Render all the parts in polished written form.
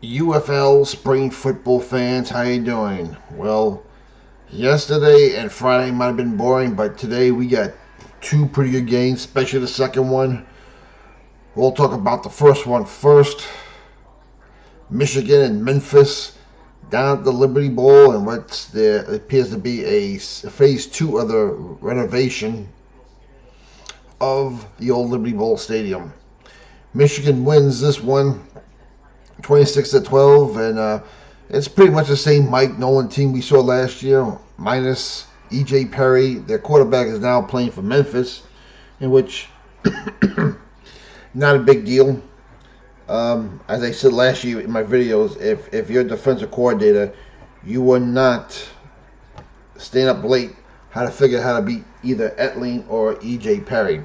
UFL spring football fans, how you doing? Well, yesterday and Friday might have been boring, but today we got two pretty good games, especially the second one. We'll talk about the first one first. Michigan and Memphis down at the Liberty Bowl, and what appears to be a phase 2 of the renovation of the old Liberty Bowl Stadium. Michigan wins this one 26-12, and it's pretty much the same Mike Nolan team we saw last year, minus E.J. Perry. Their quarterback is now playing for Memphis, in which not a big deal. As I said last year in my videos, if you're a defensive coordinator, you will not staying up late how to figure out how to beat either Etling or E.J. Perry.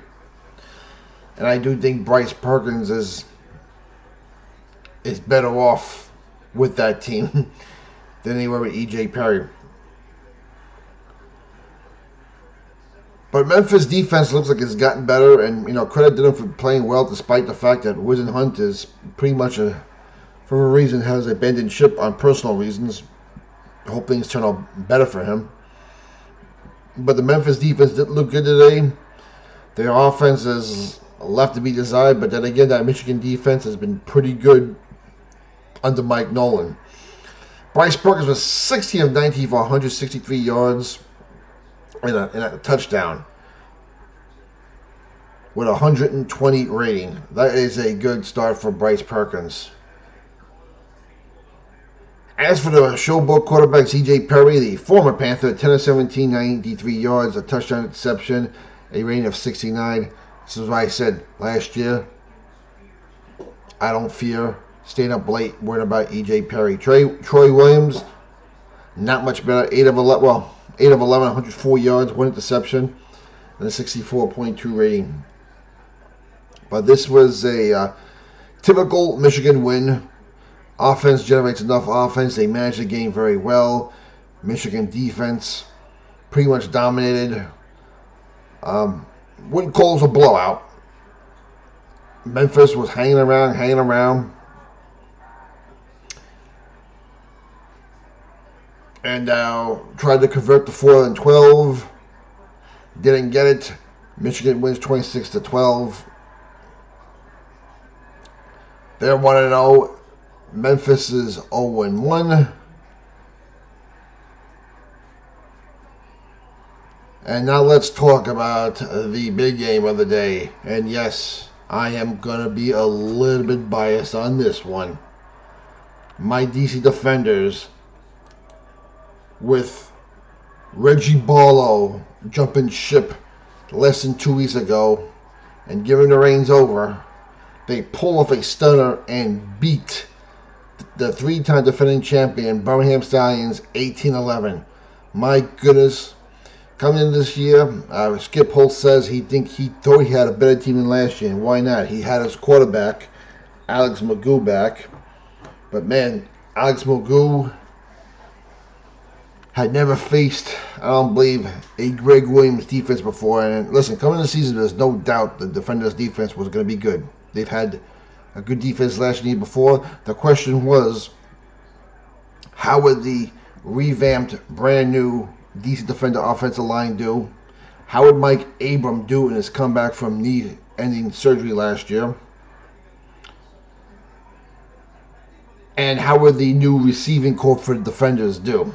And I do think Bryce Perkins is better off with that team than anywhere with E.J. Perry. But Memphis defense looks like it's gotten better, and credit to them for playing well, despite the fact that Wizen Hunt is pretty much for a reason has abandoned ship on personal reasons. Hope things turn out better for him. But the Memphis defense did look good today. Their offense is left to be desired, but then again, that Michigan defense has been pretty good under Mike Nolan. Bryce Perkins was 16 of 19 for 163 yards and a touchdown with 120 rating. That is a good start for Bryce Perkins. As for the showboat quarterback, C.J. Perry, the former Panther, 10 of 17, 93 yards, a touchdown interception, a rating of 69. This is what I said last year. I don't fear staying up late worrying about E.J. Perry. Troy Williams, not much better. 8 of 11, 104 yards, 1 interception, and a 64.2 rating. But this was a typical Michigan win. Offense generates enough offense. They managed the game very well. Michigan defense pretty much dominated. Wouldn't call it a blowout. Memphis was hanging around. And tried to convert the 4th and 12. Didn't get it. Michigan wins 26-12. They're 1-0. Memphis is 0-1. And now let's talk about the big game of the day. And yes, I am going to be a little bit biased on this one. My DC Defenders, with Reggie Barlow jumping ship less than 2 weeks ago and giving the reins over, they pull off a stunner and beat the 3-time defending champion Birmingham Stallions 18-11. My goodness. Coming in this year, Skip Holt says he thought he had a better team than last year, and why not? He had his quarterback, Alex Magoo, back. But man, Alex Magoo had never faced, I don't believe, a Greg Williams defense before. And listen, coming into the season, there's no doubt the Defenders' defense was going to be good. They've had a good defense last year before. The question was, how would the revamped, brand new DC Defender offensive line do? How would Mike Abram do in his comeback from knee-ending surgery last year? And how would the new receiving corps for the Defenders do?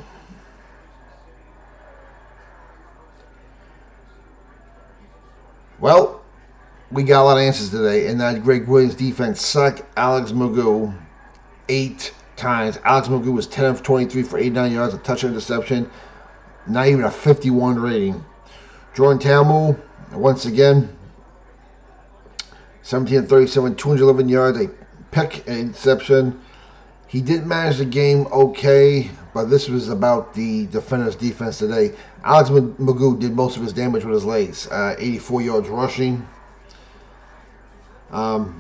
Well, we got a lot of answers today, and that Greg Williams defense sacked Alex Magoo 8 times. Alex Magoo was 10 of 23 for 89 yards, a touchdown interception, not even a 51 rating. Jordan Talmu, once again, 17 of 37, 211 yards, a pick and interception. He did manage the game okay, but this was about the Defenders' defense today. Alex Magoo did most of his damage with his legs, 84 yards rushing. And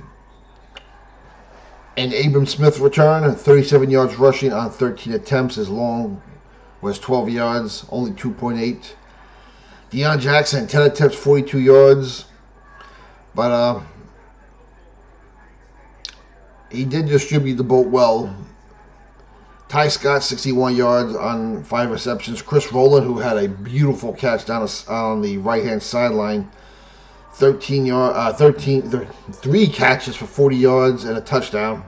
Abram Smith returned, 37 yards rushing on 13 attempts. His long was 12 yards, only 2.8. Deion Jackson, 10 attempts, 42 yards. But he did distribute the ball well. Ty Scott, 61 yards on 5 receptions. Chris Rowland, who had a beautiful catch down on the right-hand sideline, 3 catches for 40 yards and a touchdown.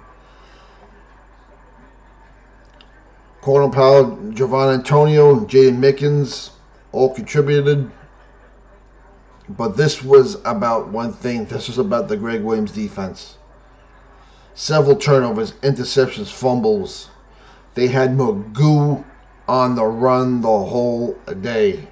Cordell Powell, Javon Antonio, Jaden Mickens all contributed. But this was about one thing. This was about the Greg Williams defense. Several turnovers, interceptions, fumbles. They had Magoo on the run the whole day.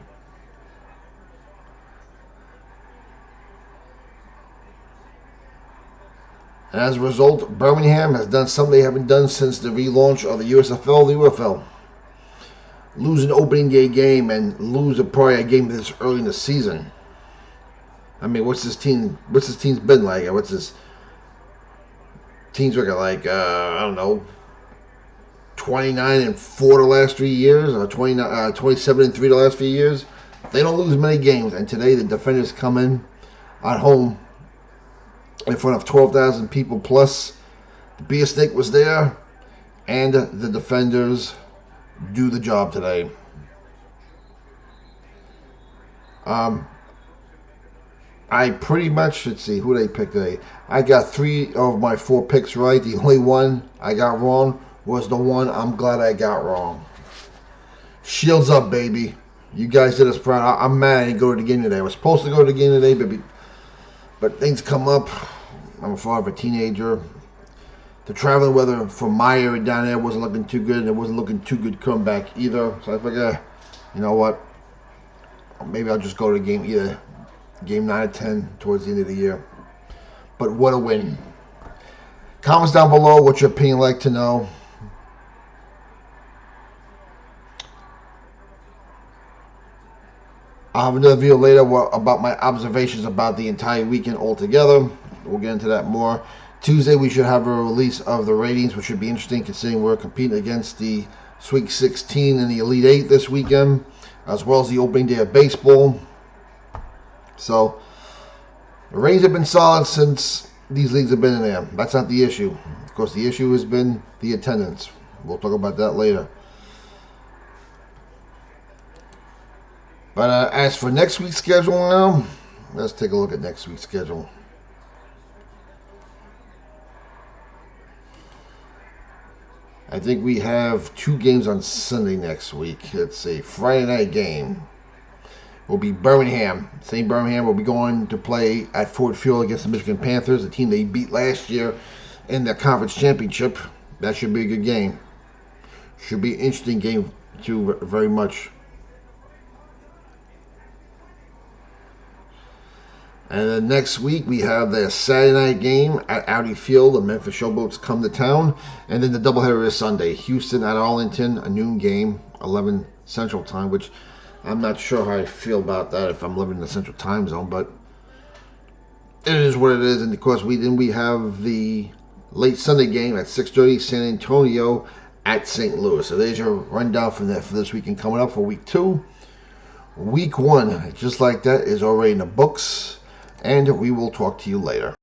And as a result, Birmingham has done something they haven't done since the relaunch of the USFL, the UFL. Lose an opening day game and lose a prior game this early in the season. I mean, what's this team's been like? What's this team's record like? I don't know, 29-4 the last 3 years, or 27-3 the last few years. They don't lose many games, and today the defenders come in at home in front of 12,000 people plus. The Beer Snake was there, and the defenders do the job today. I pretty much, let's see, who they picked today. I got 3 of my 4 picks right. The only one I got wrong was the one I'm glad I got wrong. Shields up, baby. You guys did us proud. I'm mad I didn't go to the game today. I was supposed to go to the game today, baby, but things come up. I'm a father of a teenager. The traveling weather from my area down there wasn't looking too good, and it wasn't looking too good coming back either. So I figured, you know what? Maybe I'll just go to the game, either game 9 or 10 towards the end of the year. But what a win. Comments down below what your opinion like to know. I'll have another video later about my observations about the entire weekend altogether. We'll get into that more. Tuesday we should have a release of the ratings, which should be interesting considering we're competing against the Sweet 16 and the Elite 8 this weekend, as well as the opening day of baseball. So the ratings have been solid since these leagues have been in there. That's not the issue. Of course, the issue has been the attendance. We'll talk about that later. But as for next week's schedule now, let's take a look at next week's schedule. I think we have 2 games on Sunday next week. Let's see. Friday night game will be Birmingham. St. Birmingham will be going to play at Ford Field against the Michigan Panthers, a team they beat last year in the conference championship. That should be a good game. Should be an interesting game too, very much. And then next week we have the Saturday night game at Audi Field. The Memphis Showboats come to town. And then the doubleheader is Sunday. Houston at Arlington, a noon game, 11 Central Time, which I'm not sure how I feel about that if I'm living in the Central Time Zone, but it is what it is. And of course, we have the late Sunday game at 6:30, San Antonio at St. Louis. So there's your rundown for this weekend coming up for week 2. Week 1, just like that, is already in the books. And we will talk to you later.